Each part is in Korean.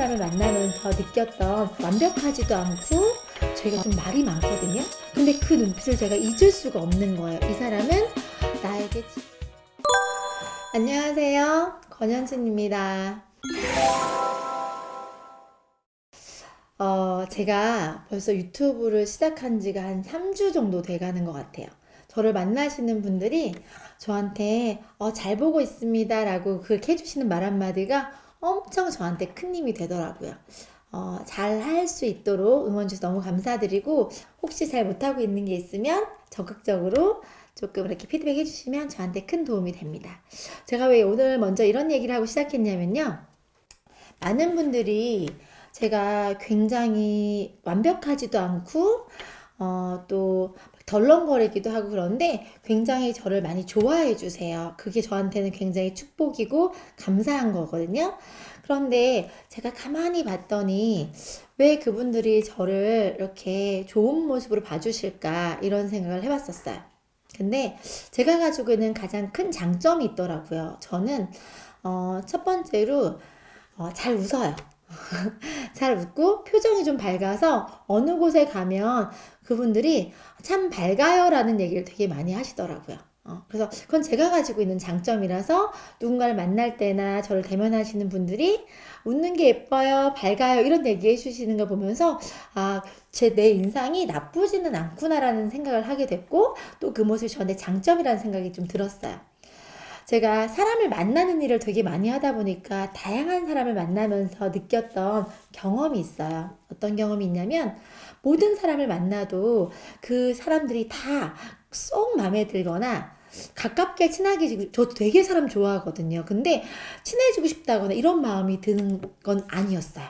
사람을 만나면서 느꼈던 완벽하지도 않고 제가 좀 말이 많거든요. 근데 그 눈빛을 제가 잊을 수가 없는 거예요. 이 사람은 나에게 안녕하세요. 권현진입니다. 제가 벌써 유튜브를 시작한 지가 한 3주 정도 돼가는 것 같아요. 저를 만나시는 분들이 저한테 잘 보고 있습니다 라고 그렇게 해주시는 말 한마디가 엄청 저한테 큰 힘이 되더라고요. 잘 할 수 있도록 응원 주셔서 너무 감사드리고, 혹시 잘 못하고 있는 게 있으면 적극적으로 조금 이렇게 피드백 해주시면 저한테 큰 도움이 됩니다. 제가 왜 오늘 먼저 이런 얘기를 하고 시작했냐면요. 많은 분들이 제가 굉장히 완벽하지도 않고 또 덜렁거리기도 하고 그런데 굉장히 저를 많이 좋아해 주세요. 그게 저한테는 굉장히 축복이고 감사한 거거든요. 그런데 제가 가만히 봤더니 왜 그분들이 저를 이렇게 좋은 모습으로 봐주실까 이런 생각을 해봤었어요. 근데 제가 가지고 있는 가장 큰 장점이 있더라고요. 저는 첫 번째로 잘 웃어요. 잘 웃고 표정이 좀 밝아서 어느 곳에 가면 그분들이 참 밝아요 라는 얘기를 되게 많이 하시더라고요. 그래서 그건 제가 가지고 있는 장점이라서 누군가를 만날 때나 저를 대면하시는 분들이 웃는 게 예뻐요, 밝아요 이런 얘기 해주시는 걸 보면서 내 인상이 나쁘지는 않구나라는 생각을 하게 됐고, 또 그 모습이 저한테 장점이라는 생각이 좀 들었어요. 제가 사람을 만나는 일을 되게 많이 하다 보니까 다양한 사람을 만나면서 느꼈던 경험이 있어요. 어떤 경험이 있냐면, 모든 사람을 만나도 그 사람들이 다 쏙 마음에 들거나 가깝게 친하게, 저 되게 사람 좋아하거든요. 근데 친해지고 싶다거나 이런 마음이 드는 건 아니었어요.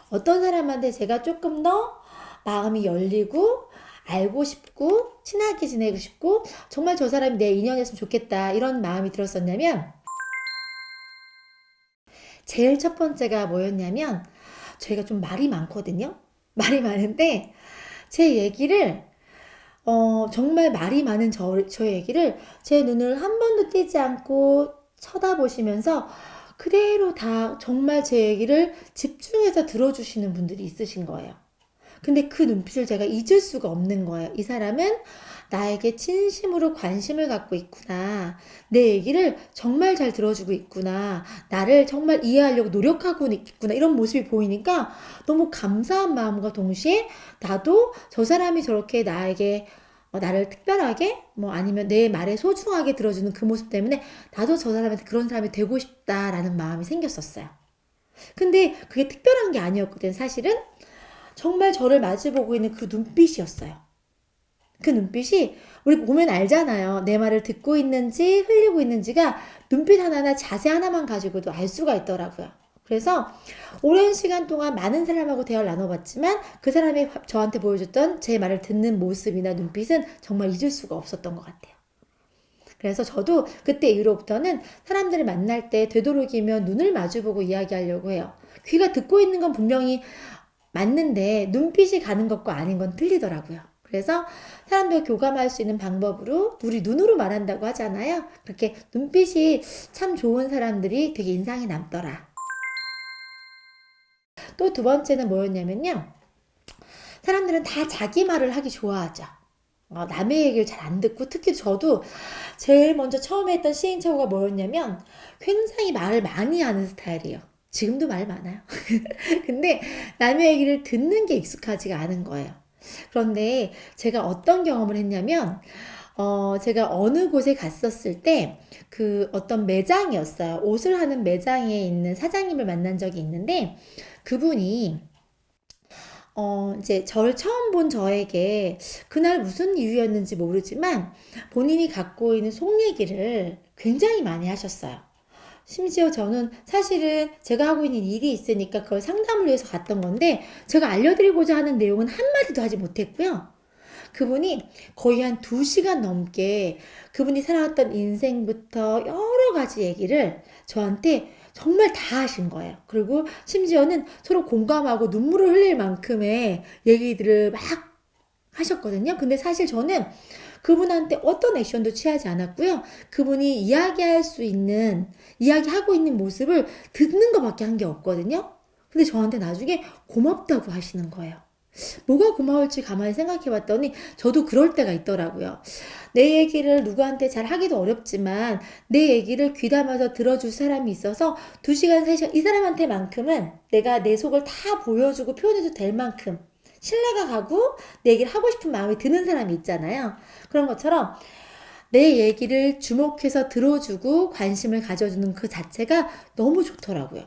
어떤 사람한테 제가 조금 더 마음이 열리고 알고 싶고 친하게 지내고 싶고 정말 저 사람이 내 인연이었으면 좋겠다 이런 마음이 들었었냐면, 제일 첫 번째가 뭐였냐면, 저희가 좀 말이 많거든요. 말이 많은데 제 얘기를 정말 말이 많은 저 얘기를 제 눈을 한 번도 띄지 않고 쳐다보시면서 그대로 다 정말 제 얘기를 집중해서 들어주시는 분들이 있으신 거예요. 근데 그 눈빛을 제가 잊을 수가 없는 거예요. 이 사람은 나에게 진심으로 관심을 갖고 있구나. 내 얘기를 정말 잘 들어주고 있구나. 나를 정말 이해하려고 노력하고 있구나. 이런 모습이 보이니까 너무 감사한 마음과 동시에 나도 저 사람이 저렇게 나에게 나를 특별하게 아니면 내 말에 소중하게 들어주는 그 모습 때문에 나도 저 사람한테 그런 사람이 되고 싶다라는 마음이 생겼었어요. 근데 그게 특별한 게 아니었거든. 사실은 정말 저를 마주보고 있는 그 눈빛이었어요. 그 눈빛이 우리 보면 알잖아요. 내 말을 듣고 있는지 흘리고 있는지가 눈빛 하나나 자세 하나만 가지고도 알 수가 있더라고요. 그래서 오랜 시간 동안 많은 사람하고 대화를 나눠봤지만 그 사람이 저한테 보여줬던 제 말을 듣는 모습이나 눈빛은 정말 잊을 수가 없었던 것 같아요. 그래서 저도 그때 이후로부터는 사람들을 만날 때 되도록이면 눈을 마주보고 이야기하려고 해요. 귀가 듣고 있는 건 분명히 맞는데 눈빛이 가는 것과 아닌 건 틀리더라고요. 그래서 사람들과 교감할 수 있는 방법으로 우리 눈으로 말한다고 하잖아요. 그렇게 눈빛이 참 좋은 사람들이 되게 인상이 남더라. 또 두 번째는 뭐였냐면요. 사람들은 다 자기 말을 하기 좋아하죠. 남의 얘기를 잘 안 듣고, 특히 저도 제일 먼저 처음에 했던 시행착오가 뭐였냐면 굉장히 말을 많이 하는 스타일이에요. 지금도 말 많아요. 근데 남의 얘기를 듣는 게 익숙하지가 않은 거예요. 그런데 제가 어떤 경험을 했냐면, 제가 어느 곳에 갔었을 때, 그 어떤 매장이었어요. 옷을 하는 매장에 있는 사장님을 만난 적이 있는데, 그분이, 이제 저를 처음 본 저에게 그날 무슨 이유였는지 모르지만 본인이 갖고 있는 속 얘기를 굉장히 많이 하셨어요. 심지어 저는 사실은 제가 하고 있는 일이 있으니까 그걸 상담을 위해서 갔던 건데 제가 알려드리고자 하는 내용은 한마디도 하지 못했고요. 그분이 거의 한 2시간 넘게 그분이 살아왔던 인생부터 여러 가지 얘기를 저한테 정말 다 하신 거예요. 그리고 심지어는 서로 공감하고 눈물을 흘릴 만큼의 얘기들을 막 하셨거든요. 근데 사실 저는 그분한테 어떤 액션도 취하지 않았고요. 그분이 이야기하고 있는 모습을 듣는 것밖에 한 게 없거든요. 근데 저한테 나중에 고맙다고 하시는 거예요. 뭐가 고마울지 가만히 생각해 봤더니 저도 그럴 때가 있더라고요. 내 얘기를 누구한테 잘 하기도 어렵지만 내 얘기를 귀담아서 들어줄 사람이 있어서 2시간, 3시간 이 사람한테만큼은 내가 내 속을 다 보여주고 표현해도 될 만큼 신뢰가 가고 내 얘기를 하고 싶은 마음이 드는 사람이 있잖아요. 그런 것처럼 내 얘기를 주목해서 들어주고 관심을 가져주는 그 자체가 너무 좋더라고요.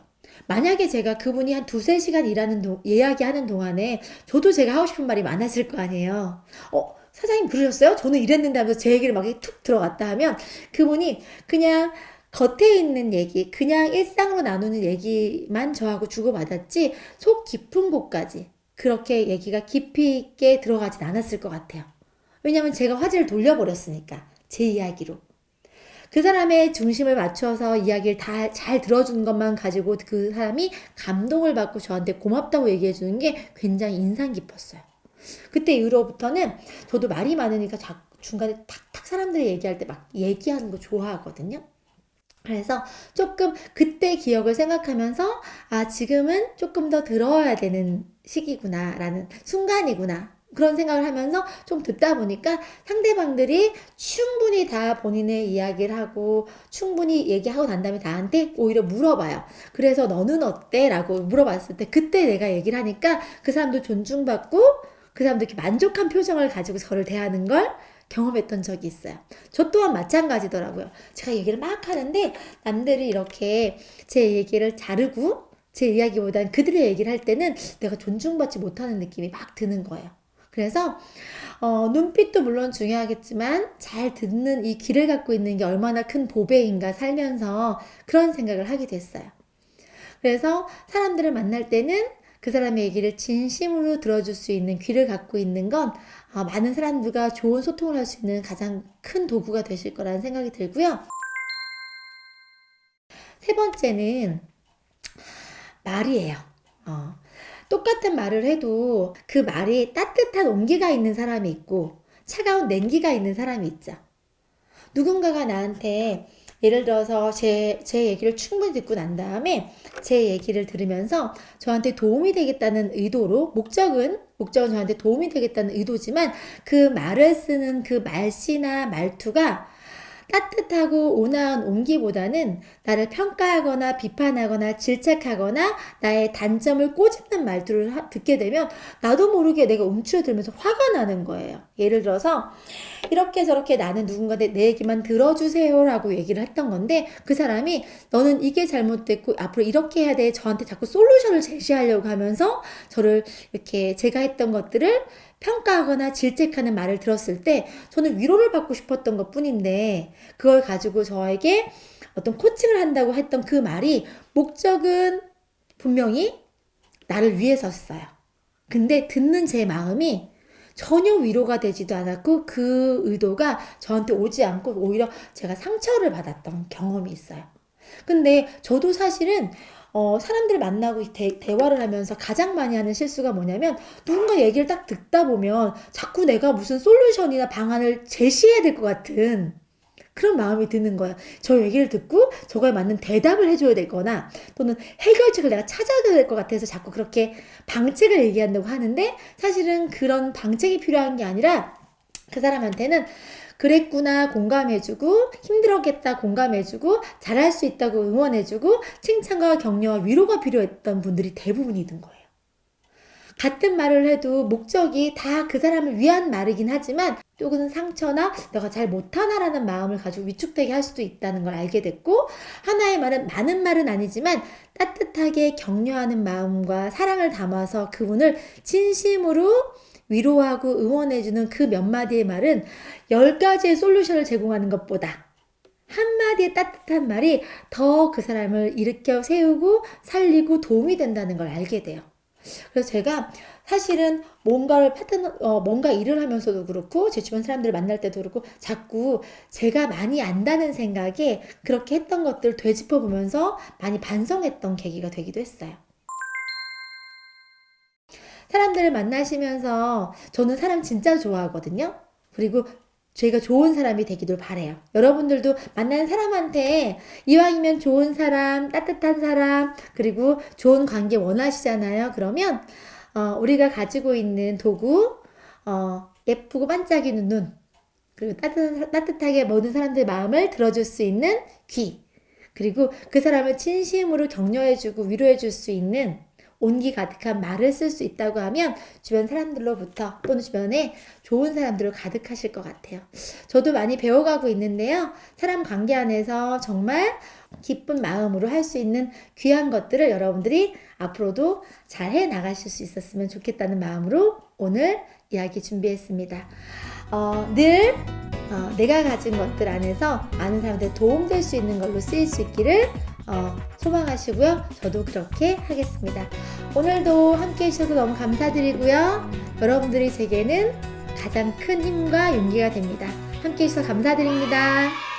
만약에 제가 그분이 한 2-3시간 이야기하는 동안에 저도 제가 하고 싶은 말이 많았을 거 아니에요. 사장님 그러셨어요? 저는 이랬는데 하면서 제 얘기를 막 툭 들어갔다 하면 그분이 그냥 겉에 있는 얘기, 그냥 일상으로 나누는 얘기만 저하고 주고받았지 속 깊은 곳까지 그렇게 얘기가 깊이 있게 들어가진 않았을 것 같아요. 왜냐면 제가 화제를 돌려버렸으니까 제 이야기로. 그 사람의 중심을 맞춰서 이야기를 다 잘 들어주는 것만 가지고 그 사람이 감동을 받고 저한테 고맙다고 얘기해 주는 게 굉장히 인상 깊었어요. 그때 이후로부터는 저도 말이 많으니까 중간에 탁탁 사람들이 얘기할 때 막 얘기하는 거 좋아하거든요. 그래서 조금 그때 기억을 생각하면서 지금은 조금 더 들어야 되는 시기구나 라는 순간이구나 그런 생각을 하면서 좀 듣다 보니까 상대방들이 충분히 다 본인의 이야기를 하고 충분히 얘기하고 난 다음에 나한테 오히려 물어봐요. 그래서 너는 어때? 라고 물어봤을 때 그때 내가 얘기를 하니까 그 사람도 존중받고 그 사람도 이렇게 만족한 표정을 가지고 저를 대하는 걸 경험했던 적이 있어요. 저 또한 마찬가지더라고요. 제가 얘기를 막 하는데 남들이 이렇게 제 얘기를 자르고 제 이야기보다는 그들의 얘기를 할 때는 내가 존중받지 못하는 느낌이 막 드는 거예요. 그래서 눈빛도 물론 중요하겠지만 잘 듣는 이 귀를 갖고 있는 게 얼마나 큰 보배인가 살면서 그런 생각을 하게 됐어요. 그래서 사람들을 만날 때는 그 사람의 얘기를 진심으로 들어줄 수 있는 귀를 갖고 있는 건 많은 사람들과 좋은 소통을 할 수 있는 가장 큰 도구가 되실 거라는 생각이 들고요. 3번째는 말이에요. 똑같은 말을 해도 그 말이 따뜻한 온기가 있는 사람이 있고 차가운 냉기가 있는 사람이 있죠. 누군가가 나한테 예를 들어서 제 얘기를 충분히 듣고 난 다음에 제 얘기를 들으면서 저한테 도움이 되겠다는 의도로 목적은 저한테 도움이 되겠다는 의도지만 그 말을 쓰는 그 말씨나 말투가 따뜻하고 온화한 온기보다는 나를 평가하거나 비판하거나 질책하거나 나의 단점을 꼬집는 말투를 듣게 되면 나도 모르게 내가 움츠러들면서 화가 나는 거예요. 예를 들어서 이렇게 저렇게 나는 누군가한테 내 얘기만 들어주세요 라고 얘기를 했던 건데 그 사람이 너는 이게 잘못됐고 앞으로 이렇게 해야 돼 저한테 자꾸 솔루션을 제시하려고 하면서 저를 이렇게 제가 했던 것들을 평가하거나 질책하는 말을 들었을 때 저는 위로를 받고 싶었던 것 뿐인데 그걸 가지고 저에게 어떤 코칭을 한다고 했던 그 말이 목적은 분명히 나를 위해서였어요. 근데 듣는 제 마음이 전혀 위로가 되지도 않았고 그 의도가 저한테 오지 않고 오히려 제가 상처를 받았던 경험이 있어요. 근데 저도 사실은 사람들 만나고 대화를 하면서 가장 많이 하는 실수가 뭐냐면 누군가 얘기를 딱 듣다 보면 자꾸 내가 무슨 솔루션이나 방안을 제시해야 될 것 같은 그런 마음이 드는 거야. 저 얘기를 듣고 저거에 맞는 대답을 해줘야 되거나 또는 해결책을 내가 찾아야 될 것 같아서 자꾸 그렇게 방책을 얘기한다고 하는데 사실은 그런 방책이 필요한 게 아니라 그 사람한테는 그랬구나 공감해주고 힘들었겠다 공감해주고 잘할 수 있다고 응원해주고 칭찬과 격려와 위로가 필요했던 분들이 대부분이던 거예요. 같은 말을 해도 목적이 다 그 사람을 위한 말이긴 하지만 또는 상처나 내가 잘 못하나라는 마음을 가지고 위축되게 할 수도 있다는 걸 알게 됐고 하나의 말은 많은 말은 아니지만 따뜻하게 격려하는 마음과 사랑을 담아서 그분을 진심으로 위로하고 응원해주는 그 몇 마디의 말은 10가지의 솔루션을 제공하는 것보다 한마디의 따뜻한 말이 더 그 사람을 일으켜 세우고 살리고 도움이 된다는 걸 알게 돼요. 그래서 제가 사실은 뭔가 일을 하면서도 그렇고 제 주변 사람들을 만날 때도 그렇고 자꾸 제가 많이 안다는 생각에 그렇게 했던 것들을 되짚어 보면서 많이 반성했던 계기가 되기도 했어요. 사람들을 만나시면서 저는 사람 진짜 좋아하거든요. 그리고 저희가 좋은 사람이 되기를 바래요. 여러분들도 만나는 사람한테 이왕이면 좋은 사람, 따뜻한 사람, 그리고 좋은 관계 원하시잖아요. 그러면 우리가 가지고 있는 도구, 예쁘고 반짝이는 눈, 그리고 따뜻하게 모든 사람들의 마음을 들어줄 수 있는 귀, 그리고 그 사람을 진심으로 격려해주고 위로해줄 수 있는 온기 가득한 말을 쓸 수 있다고 하면 주변 사람들로부터 또는 주변에 좋은 사람들로 가득하실 것 같아요. 저도 많이 배워가고 있는데요. 사람 관계 안에서 정말 기쁜 마음으로 할 수 있는 귀한 것들을 여러분들이 앞으로도 잘 해 나가실 수 있었으면 좋겠다는 마음으로 오늘 이야기 준비했습니다. 늘 내가 가진 것들 안에서 많은 사람들에 도움될 수 있는 걸로 쓰일 수 있기를 소망하시고요. 저도 그렇게 하겠습니다. 오늘도 함께 해주셔서 너무 감사드리고요. 여러분들이 제게는 가장 큰 힘과 용기가 됩니다. 함께 해주셔서 감사드립니다.